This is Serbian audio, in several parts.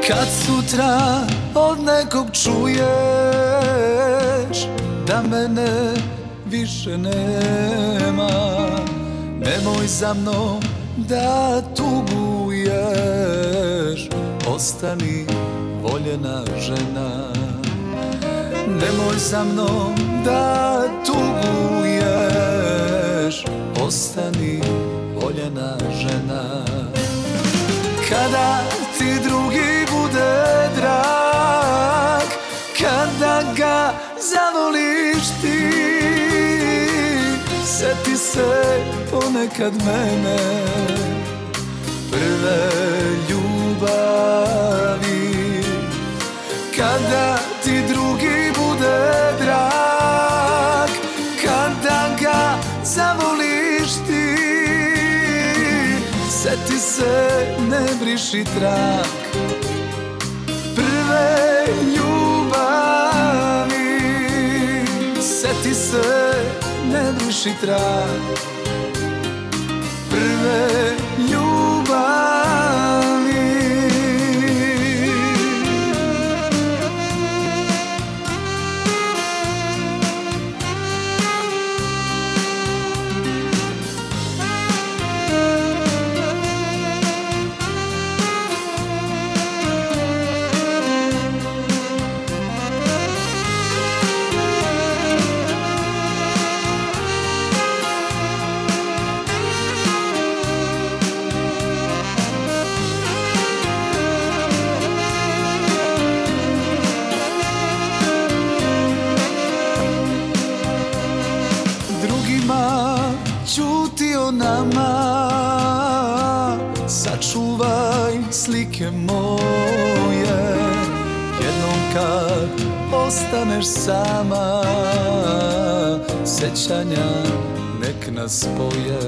Kad sutra od nekog čuješ da mene više nema, nemoj za mnom da tuguješ, ostani voljena žena. Nemoj za mnom da tuguješ, ostani voljena žena. Kada ti drugi bude drag, kada ga zavoliš ti, sjeti se ponekad mene, prve ljubavi. Kada ti drugi bude drag, kada ga zavoliš ti, sjeti se, ne briši trag prve ljubavi. Sjeti se, ne briši trag prve ljubavi. Ćuti o nama, sačuvaj slike moje. Jednom kad ostaneš sama, sećanja nek nas spoje.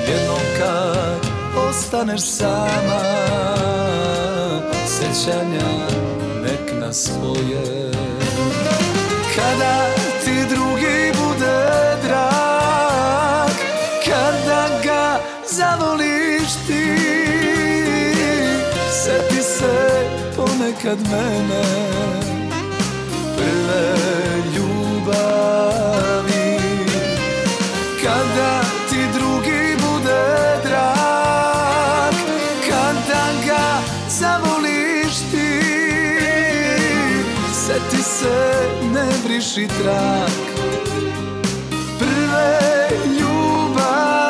Jednom kad ostaneš sama, sećanja nek nas spoje. Kada ti drugi bude drag, kada ga zavoliš ti, sjeti se ponekad mene, prve ljubavi. Kada ti drugi bude drag, kada ga zavoliš ti, sjeti se, ne briši trag prve ljubavi.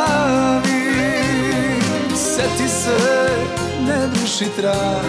Sjeti se, ne briši trag